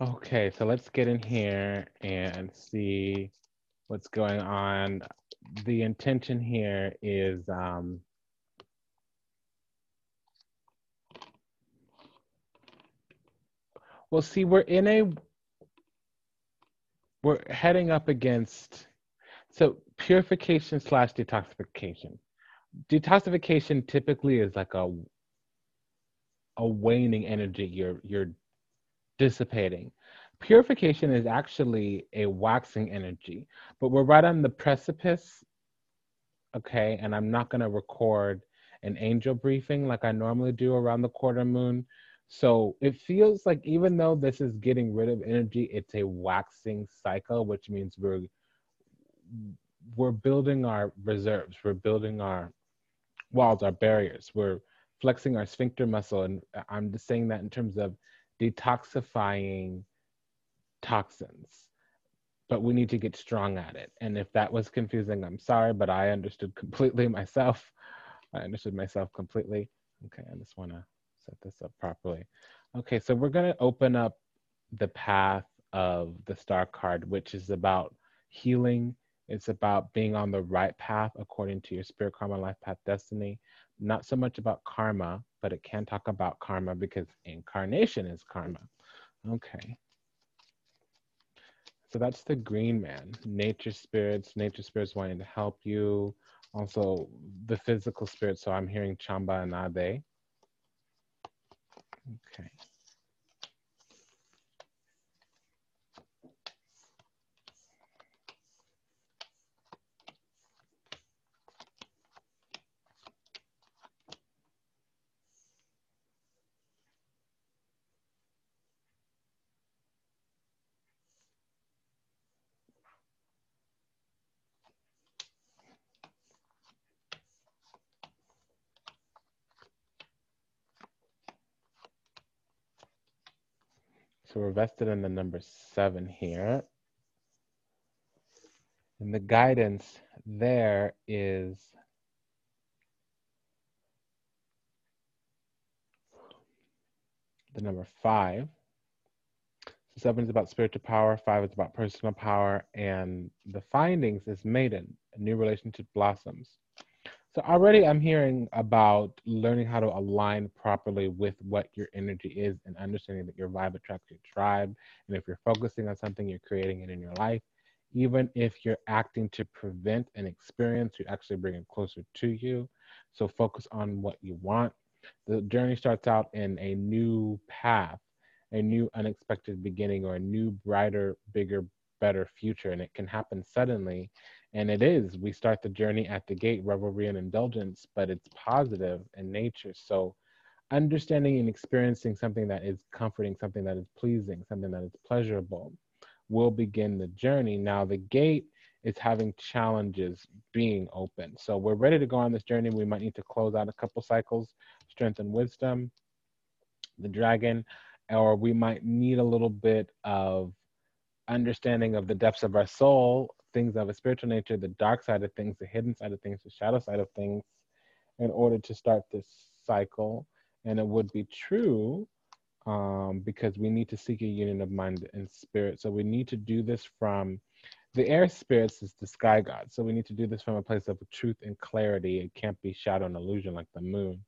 Okay, so let's get in here and see what's going on. The intention here is well, see, we're heading up against so purification slash detoxification. Detoxification typically is like a waning energy you're dissipating. Purification is actually a waxing energy, but we're right on the precipice, okay? And I'm not going to record an angel briefing like I normally do around the quarter moon. So it feels like even though this is getting rid of energy, it's a waxing cycle, which means we're building our reserves, we're building our walls, our barriers, we're flexing our sphincter muscle. And I'm just saying that in terms of detoxifying toxins, but we need to get strong at it. And if that was confusing, I'm sorry, but I understood completely myself. I understood myself completely. Okay, I just want to set this up properly. Okay, so we're going to open up the path of the star card, which is about healing. It's about being on the right path according to your spirit, karma, life path, destiny. Not so much about karma, but it can talk about karma because incarnation is karma. Okay. So that's the green man. Nature spirits wanting to help you. Also, the physical spirits. So I'm hearing Chamba and Ade. Okay. So we're vested in the number 7 here. And the guidance there is the number 5. So 7 is about spiritual power, 5 is about personal power, and the findings is maiden, a new relationship blossoms. So already I'm hearing about learning how to align properly with what your energy is and understanding that your vibe attracts your tribe. And if you're focusing on something, you're creating it in your life. Even if you're acting to prevent an experience, you actually bring it closer to you. So focus on what you want. The journey starts out in a new path, a new unexpected beginning, or a new, brighter, bigger, better future. And it can happen suddenly, and it is. We start the journey at the gate, revelry and indulgence, but it's positive in nature. So, understanding and experiencing something that is comforting, something that is pleasing, something that is pleasurable will begin the journey. Now, the gate is having challenges being open. So, we're ready to go on this journey. We might need to close out a couple cycles, strength and wisdom, the dragon, or we might need a little bit of understanding of the depths of our soul, things of a spiritual nature, the dark side of things, the hidden side of things, the shadow side of things, in order to start this cycle. And it would be true because we need to seek a union of mind and spirit. So we need to do this from the air spirits is the sky god. So we need to do this from a place of truth and clarity. It can't be shadow and illusion like the moon.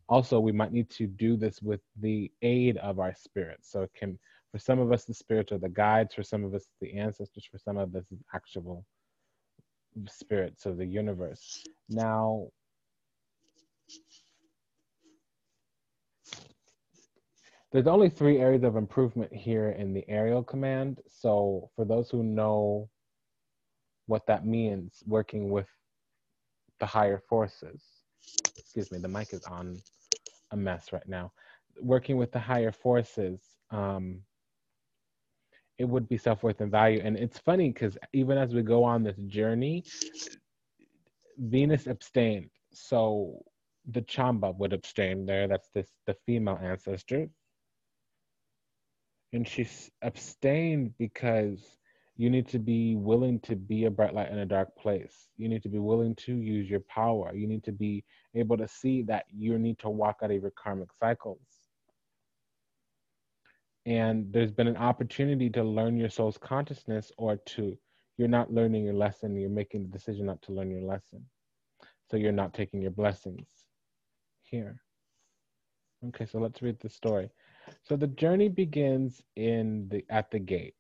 Also, we might need to do this with the aid of our spirits. So it can, for some of us, the spirits are the guides. For some of us, the ancestors. For some of us, the actual spirits of the universe. Now, there's only 3 areas of improvement here in the aerial command. So for those who know what that means, working with the higher forces, excuse me, the mic is on a mess right now. Working with the higher forces, it would be self-worth and value. And it's funny because even as we go on this journey, Venus abstained. So the Chamba would abstain there. That's the female ancestor. And she's abstained because you need to be willing to be a bright light in a dark place. You need to be willing to use your power. You need to be able to see that you need to walk out of your karmic cycles. And there's been an opportunity to learn your soul's consciousness, or you're not learning your lesson. You're making the decision not to learn your lesson. So you're not taking your blessings here. Okay, so let's read the story. So the journey begins at the gate.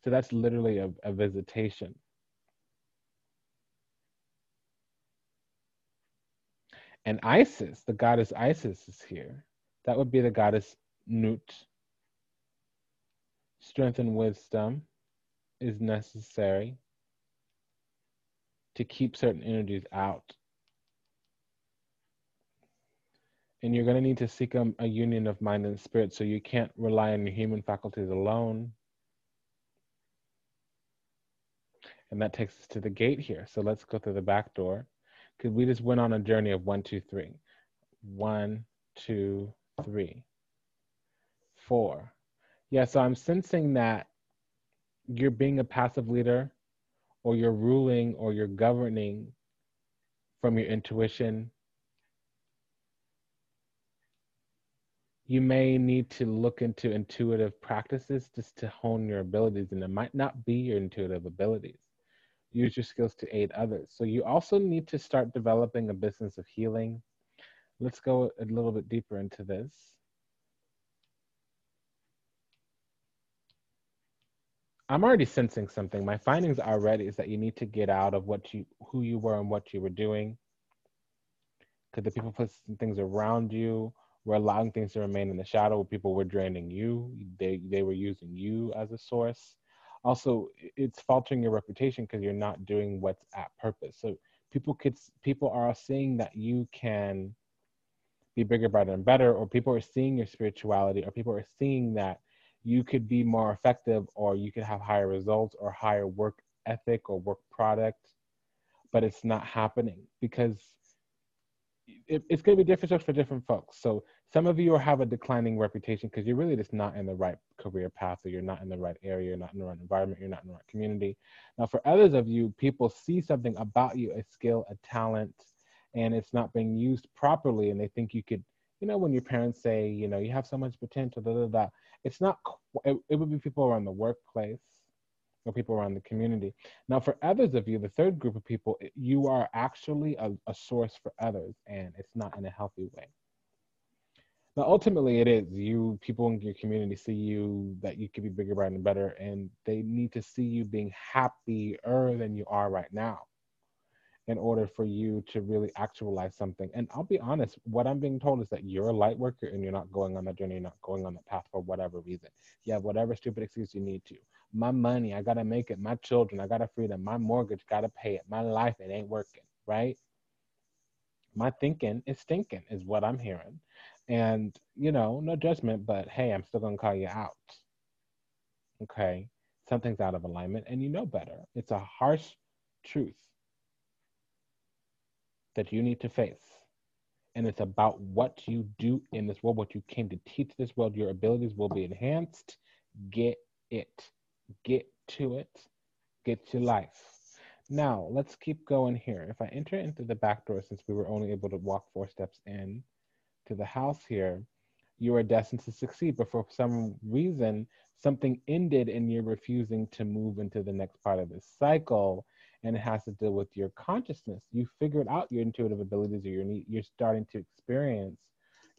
So that's literally a visitation. And Isis, the goddess Isis, is here. That would be the goddess Nut. Strength and wisdom is necessary to keep certain energies out. And you're going to need to seek a union of mind and spirit, so you can't rely on your human faculties alone. And that takes us to the gate here. So let's go through the back door, because we just went on a journey of 1, 2, 3. 1, 2, 3, 4. Yeah, so I'm sensing that you're being a passive leader, or you're ruling, or you're governing from your intuition. You may need to look into intuitive practices just to hone your abilities, and it might not be your intuitive abilities. Use your skills to aid others. So you also need to start developing a business of healing. Let's go a little bit deeper into this. I'm already sensing something. My findings already is that you need to get out of who you were and what you were doing. Because the people, places, and things around you were allowing things to remain in the shadow. People were draining you. They were using you as a source. Also, it's faltering your reputation because you're not doing what's at purpose. So people are seeing that you can be bigger, better, and better, or people are seeing your spirituality, or people are seeing that you could be more effective, or you could have higher results or higher work ethic or work product, but it's not happening because it's going to be different strokes for different folks. So some of you have a declining reputation because you're really just not in the right career path, or you're not in the right area, you're not in the right environment, you're not in the right community. Now, for others of you, people see something about you, a skill, a talent, and it's not being used properly, and they think you could, when your parents say, you have so much potential, da, da, da, it's not, it would be people around the workplace or people around the community. Now, for others of you, the third group of people, you are actually a source for others, and it's not in a healthy way. Now, ultimately, it is you. People in your community see you, that you could be bigger, brighter, and better, and they need to see you being happier than you are right now in order for you to really actualize something. And I'll be honest, what I'm being told is that you're a light worker and you're not going on that journey, you're not going on that path for whatever reason. You have whatever stupid excuse you need to. My money, I gotta make it. My children, I gotta feed them. My mortgage, gotta pay it. My life, it ain't working, right? My thinking is stinking, is what I'm hearing. And, no judgment, but hey, I'm still gonna call you out. Okay? Something's out of alignment and you know better. It's a harsh truth that you need to face. And it's about what you do in this world, what you came to teach this world. Your abilities will be enhanced. Get it. Get to it. Get to life. Now, let's keep going here. If I enter into the back door, since we were only able to walk 4 steps in to the house here, you are destined to succeed. But for some reason, something ended and you're refusing to move into the next part of this cycle. And it has to deal with your consciousness. You figured out your intuitive abilities, or you're starting to experience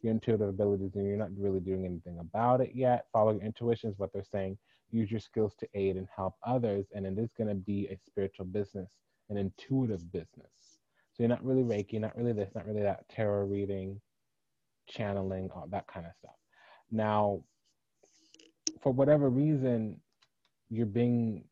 your intuitive abilities, and you're not really doing anything about it yet. Follow your intuition is what they're saying. Use your skills to aid and help others, and it is going to be a spiritual business, an intuitive business. So you're not really Reiki, not really this, not really that, tarot reading, channeling, all that kind of stuff. Now, for whatever reason, you're being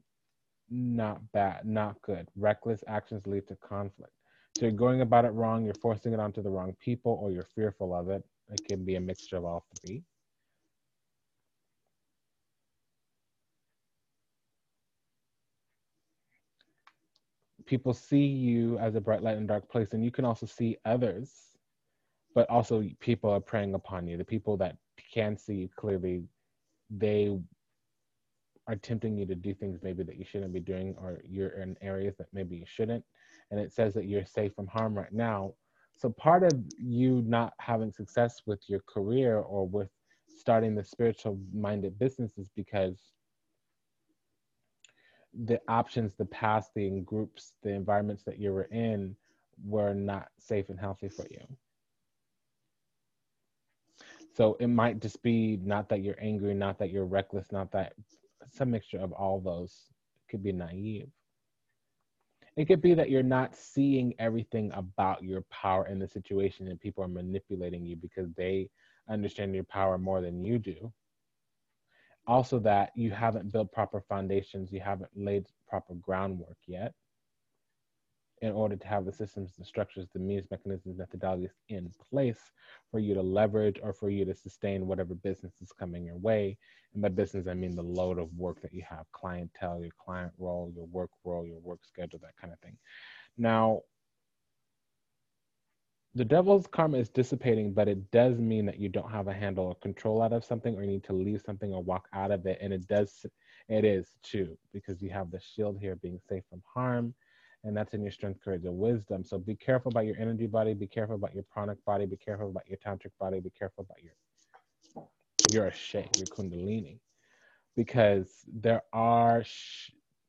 not bad, not good. Reckless actions lead to conflict. So you're going about it wrong, you're forcing it onto the wrong people, or you're fearful of it. It can be a mixture of all 3. People see you as a bright light in a dark place, and you can also see others, but also people are preying upon you. The people that can see you clearly, they are tempting you to do things maybe that you shouldn't be doing, or you're in areas that maybe you shouldn't. And it says that you're safe from harm right now. So part of you not having success with your career or with starting the spiritual minded business is because the options, the past, the groups, the environments that you were in were not safe and healthy for you. So it might just be not that you're angry, not that you're reckless, not that, some mixture of all those. It could be naive. It could be that you're not seeing everything about your power in the situation and people are manipulating you because they understand your power more than you do. Also that you haven't built proper foundations, you haven't laid proper groundwork yet in order to have the systems, the structures, the means, mechanisms, methodologies in place for you to leverage or for you to sustain whatever business is coming your way. And by business, I mean the load of work that you have, clientele, your client role, your work schedule, that kind of thing. Now, the devil's karma is dissipating, but it does mean that you don't have a handle or control out of something, or you need to leave something or walk out of it. And it is too, because you have the shield here being safe from harm. And that's in your strength, courage, and wisdom. So be careful about your energy body. Be careful about your pranic body. Be careful about your tantric body. Be careful about your ashe, your kundalini, because there are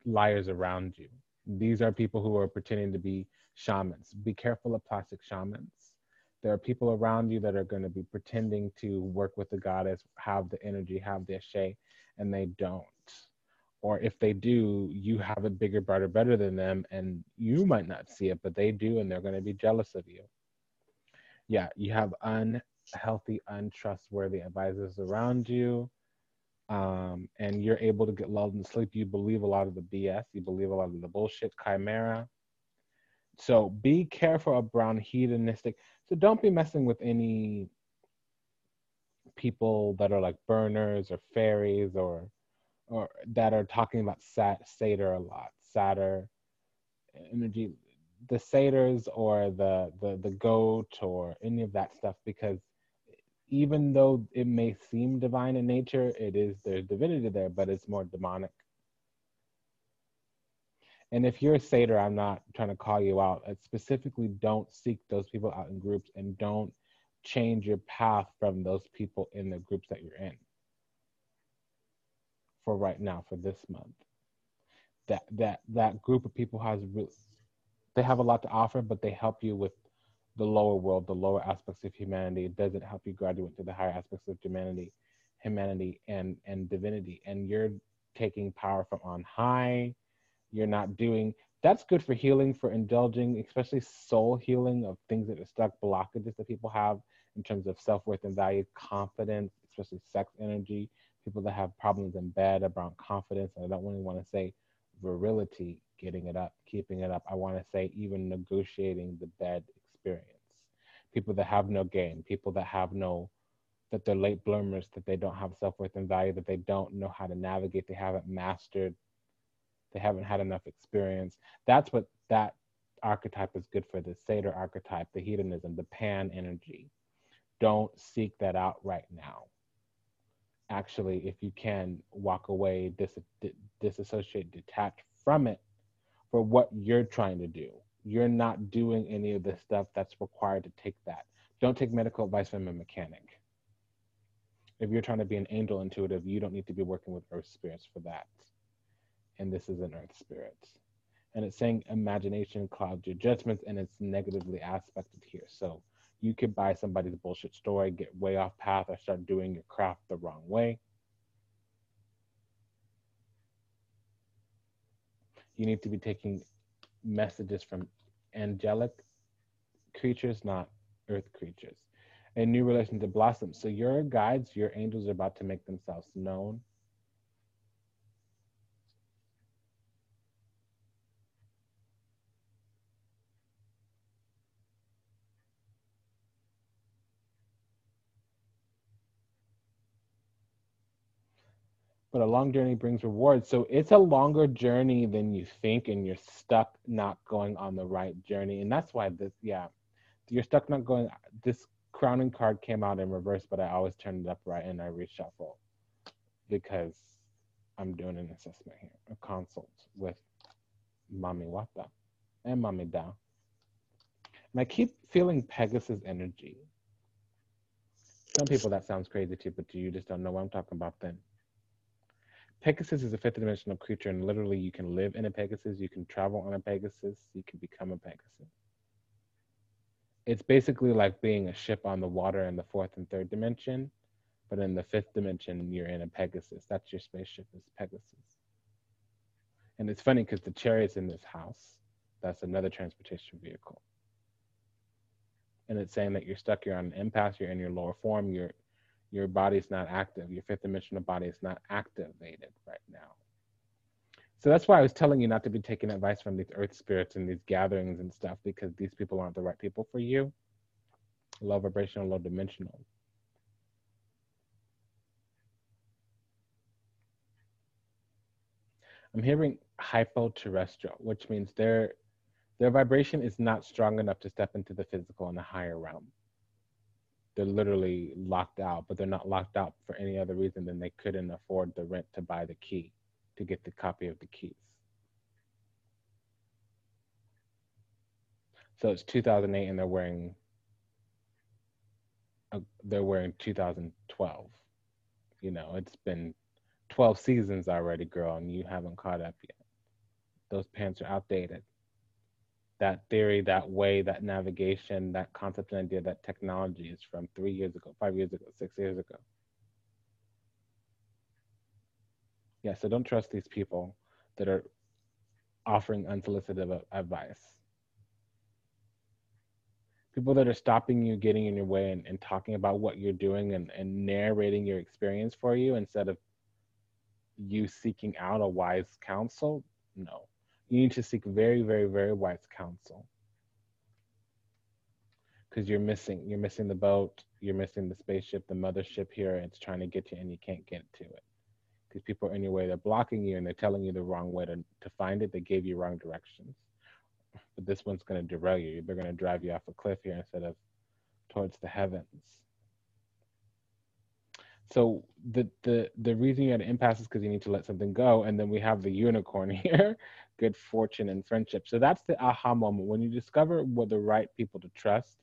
liars around you. These are people who are pretending to be shamans. Be careful of plastic shamans. There are people around you that are going to be pretending to work with the goddess, have the energy, have the ashe, and they don't. Or if they do, you have it bigger, brighter, better than them, and you might not see it, but they do, and they're going to be jealous of you. Yeah, you have unhealthy, untrustworthy advisors around you, and you're able to get lulled in sleep. You believe a lot of the BS. You believe a lot of the bullshit, chimera. So be careful around hedonistic. So don't be messing with any people that are like burners or fairies or that are talking about satyr a lot, satyr energy, the satyrs or the goat or any of that stuff, because even though it may seem divine in nature, there's divinity there, but it's more demonic. And if you're a satyr, I'm not trying to call you out. Specifically, don't seek those people out in groups, and don't change your path from those people in the groups that you're in. For right now, for this month, that group of people they have a lot to offer, but they help you with the lower world, the lower aspects of humanity. It doesn't help you graduate to the higher aspects of humanity and divinity. And you're taking power from on high. You're not doing, that's good for healing, for indulging, especially soul healing of things that are stuck, blockages that people have in terms of self-worth and value, confidence, especially sex energy, people that have problems in bed around confidence. And I don't really want to say virility, getting it up, keeping it up. I want to say even negotiating the bed experience. People that have no game, people that have that they're late bloomers, that they don't have self-worth and value, that they don't know how to navigate, they haven't mastered, they haven't had enough experience. That's what that archetype is good for, the satyr archetype, the hedonism, the pan energy. Don't seek that out right now. Actually, if you can, walk away, disassociate, detach from it for what you're trying to do. You're not doing any of the stuff that's required to take that. Don't take medical advice from a mechanic. If you're trying to be an angel intuitive, you don't need to be working with earth spirits for that. And this is an earth spirit. And it's saying imagination clouds your judgments, and it's negatively aspected here. So you could buy somebody's bullshit story, get way off path, or start doing your craft the wrong way. You need to be taking messages from angelic creatures, not earth creatures. A new relation to blossom. So your guides, your angels are about to make themselves known. But a long journey brings rewards. So it's a longer journey than you think, and you're stuck not going on the right journey. And that's why you're stuck not going. This crowning card came out in reverse, but I always turn it upright and I reshuffle because I'm doing an assessment here, a consult with Mami Wata and Mami Da. And I keep feeling Pegasus energy. Some people that sounds crazy too, but you just don't know what I'm talking about then. Pegasus is a fifth dimensional creature, and literally you can live in a Pegasus, you can travel on a Pegasus, you can become a Pegasus. It's basically like being a ship on the water in the fourth and third dimension, but in the fifth dimension, you're in a Pegasus. That's your spaceship, is Pegasus. And it's funny because the chariot's in this house. That's another transportation vehicle. And it's saying that you're stuck, you're on an impasse, you're in your lower form, your body's not active, your fifth dimensional body is not activated right now. So that's why I was telling you not to be taking advice from these earth spirits and these gatherings and stuff, because these people aren't the right people for you. Low vibrational, low dimensional. I'm hearing hypoterrestrial, which means their vibration is not strong enough to step into the physical in the higher realm. They're literally locked out, but they're not locked out for any other reason than they couldn't afford the rent to buy the key, to get the copy of the keys. So it's 2008 and they're wearing 2012. You know, it's been 12 seasons already, girl, and you haven't caught up yet. Those pants are outdated. That theory, that way, that navigation, that concept and idea, that technology is from 3 years ago, 5 years ago, 6 years ago. Yeah, so don't trust these people that are offering unsolicited advice. People that are stopping you, getting in your way, and talking about what you're doing and narrating your experience for you instead of you seeking out a wise counsel. No, you need to seek very, very, very wise counsel, because you're missing the boat, you're missing the spaceship, the mothership here. It's trying to get you and you can't get to it because people are in your way. They're blocking you and they're telling you the wrong way to find it. They gave you wrong directions. But this one's going to derail you. They're going to drive you off a cliff here instead of towards the heavens. So the reason you're at an impasse is because you need to let something go. And then we have the unicorn here, good fortune and friendship. So that's the aha moment. When you discover what the right people to trust,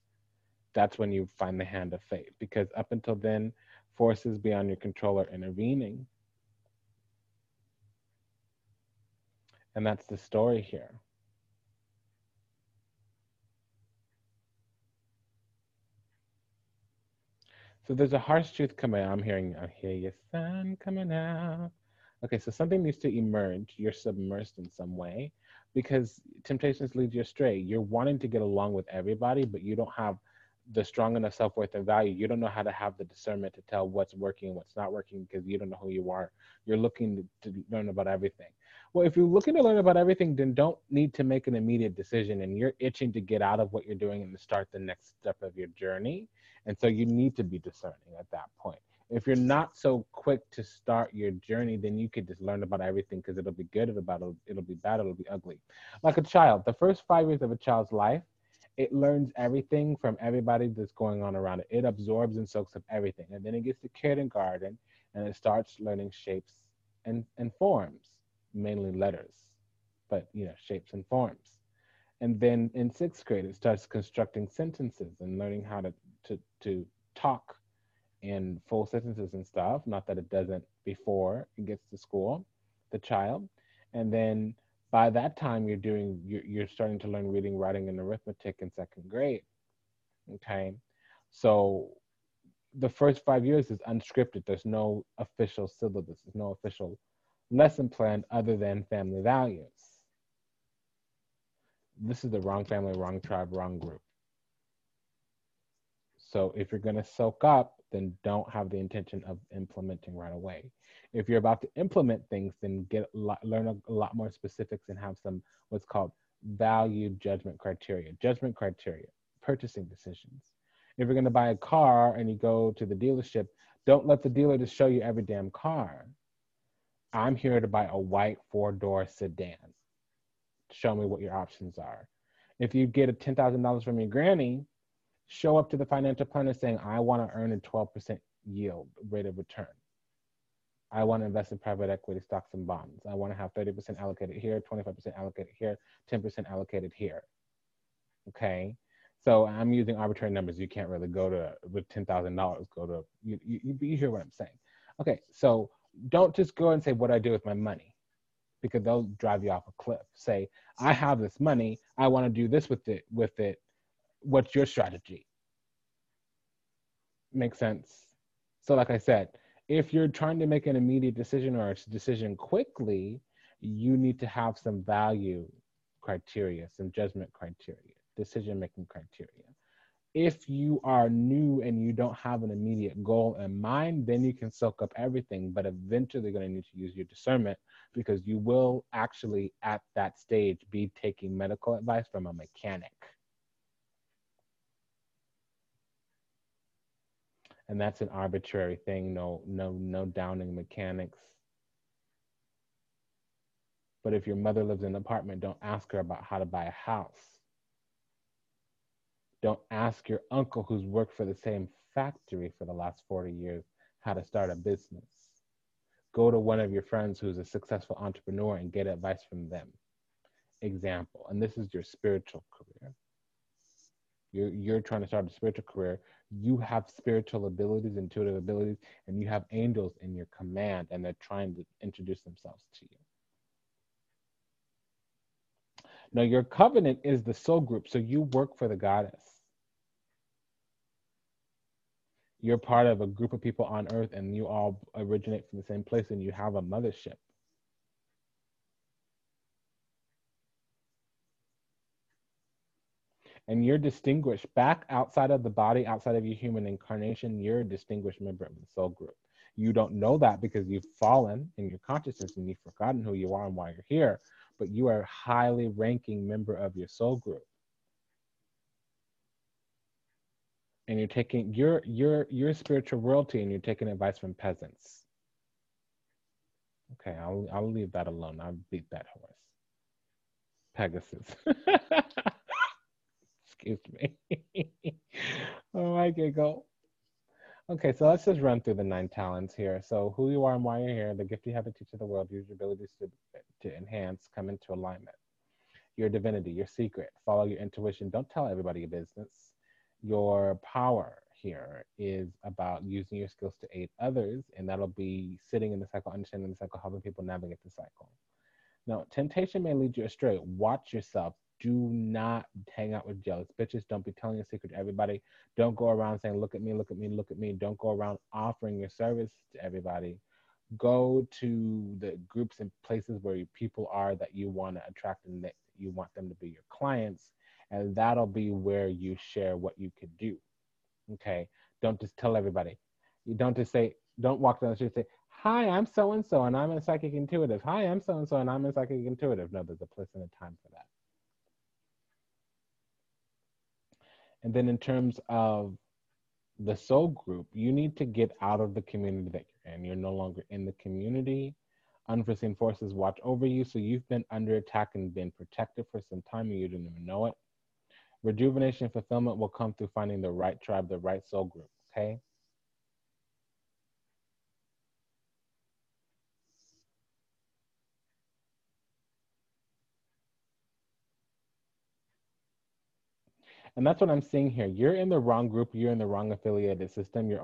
that's when you find the hand of fate. Because up until then, forces beyond your control are intervening. And that's the story here. So there's a harsh truth coming out. I hear your sun coming out. Okay, so something needs to emerge. You're submersed in some way because temptations lead you astray. You're wanting to get along with everybody, but you don't have the strong enough self-worth and value. You don't know how to have the discernment to tell what's working and what's not working because you don't know who you are. You're looking to learn about everything. Well, if you're looking to learn about everything, then don't need to make an immediate decision and you're itching to get out of what you're doing and to start the next step of your journey. And so you need to be discerning at that point. If you're not so quick to start your journey, then you could just learn about everything because it'll be good, it'll be bad, it'll be ugly. Like a child, the first 5 years of a child's life, it learns everything from everybody that's going on around it. It absorbs and soaks up everything. And then it gets to kindergarten and it starts learning shapes and forms, mainly letters, but shapes and forms. And then in sixth grade, it starts constructing sentences and learning how to talk in full sentences and stuff. Not that it doesn't before it gets to school, the child. And then by that time, you're starting to learn reading, writing, and arithmetic in second grade. Okay, so the first 5 years is unscripted. There's no official syllabus. There's no official lesson plan other than family values. This is the wrong family, wrong tribe, wrong group. So if you're going to soak up, then don't have the intention of implementing right away. If you're about to implement things, then learn a lot more specifics and have some what's called value judgment criteria. Judgment criteria, purchasing decisions. If you're going to buy a car and you go to the dealership, don't let the dealer just show you every damn car. I'm here to buy a white 4-door sedan. Show me what your options are. If you get a $10,000 from your granny, show up to the financial planner saying, I want to earn a 12% yield rate of return. I want to invest in private equity, stocks, and bonds. I want to have 30% allocated here, 25% allocated here, 10% allocated here. Okay? So I'm using arbitrary numbers. You can't really go to, with $10,000, go to, you hear what I'm saying. Okay, so don't just go and say, what do I do with my money? Because they'll drive you off a cliff. Say, I have this money, I want to do this with it. What's your strategy? Makes sense? So like I said, if you're trying to make an immediate decision or a decision quickly, you need to have some value criteria, some judgment criteria, decision-making criteria. If you are new and you don't have an immediate goal in mind, then you can soak up everything, but eventually you're going to need to use your discernment, because you will actually at that stage be taking medical advice from a mechanic. And that's an arbitrary thing. No downing mechanics. But if your mother lives in an apartment, don't ask her about how to buy a house. Don't ask your uncle who's worked for the same factory for the last 40 years how to start a business. Go to one of your friends who's a successful entrepreneur and get advice from them. Example, and this is your spiritual career. You're trying to start a spiritual career. You have spiritual abilities, intuitive abilities, and you have angels in your command, and they're trying to introduce themselves to you. Now, your covenant is the soul group, so you work for the goddess. You're part of a group of people on earth, and you all originate from the same place, and you have a mothership. And you're distinguished back outside of the body, outside of your human incarnation. You're a distinguished member of the soul group. You don't know that because you've fallen in your consciousness and you've forgotten who you are and why you're here, but you are a highly ranking member of your soul group. And you're taking your spiritual royalty, and you're taking advice from peasants. Okay, I'll leave that alone. I'll beat that horse. Pegasus. Excuse me. Oh, I giggle. Okay, so let's just run through the 9 talents here. So who you are and why you're here, the gift you have to teach of the world, use your abilities to enhance, come into alignment. Your divinity, your secret, follow your intuition. Don't tell everybody your business. Your power here is about using your skills to aid others, and that'll be sitting in the cycle, understanding the cycle, helping people navigate the cycle. Now, temptation may lead you astray. Watch yourself. Do not hang out with jealous bitches. Don't be telling a secret to everybody. Don't go around saying, look at me, look at me, look at me. Don't go around offering your service to everybody. Go to the groups and places where people are that you want to attract and that you want them to be your clients. And that'll be where you share what you could do. Okay? Don't just tell everybody. You don't just say, don't walk down the street and say, hi, I'm so-and-so, and I'm a psychic intuitive. Hi, I'm so-and-so, and I'm a psychic intuitive. No, there's a place and a time for that. And then in terms of the soul group, you need to get out of the community that you're in. You're no longer in the community. Unforeseen forces watch over you, so you've been under attack and been protected for some time, and you didn't even know it. Rejuvenation and fulfillment will come through finding the right tribe, the right soul group, okay? And that's what I'm seeing here. You're in the wrong group. You're in the wrong affiliated system. You're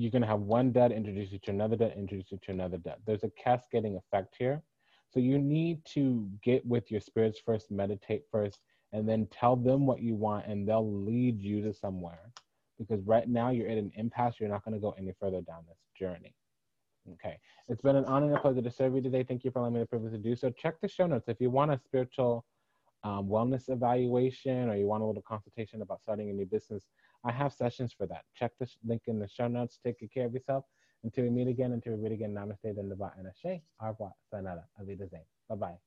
gonna have one dud introduce you to another dud, introduce you to another dud. There's a cascading effect here. So you need to get with your spirits first, meditate first, and then tell them what you want, and they'll lead you to somewhere. Because right now you're at an impasse. You're not going to go any further down this journey. Okay. It's been an honor and a pleasure to serve you today. Thank you for allowing me the privilege to do so. Check the show notes if you want a spiritual wellness evaluation, or you want a little consultation about starting a new business. I have sessions for that. Check the link in the show notes. Take good care of yourself. Until we meet again, namaste, then and ashe. Au revoir, sayonara, avida zane. Bye-bye.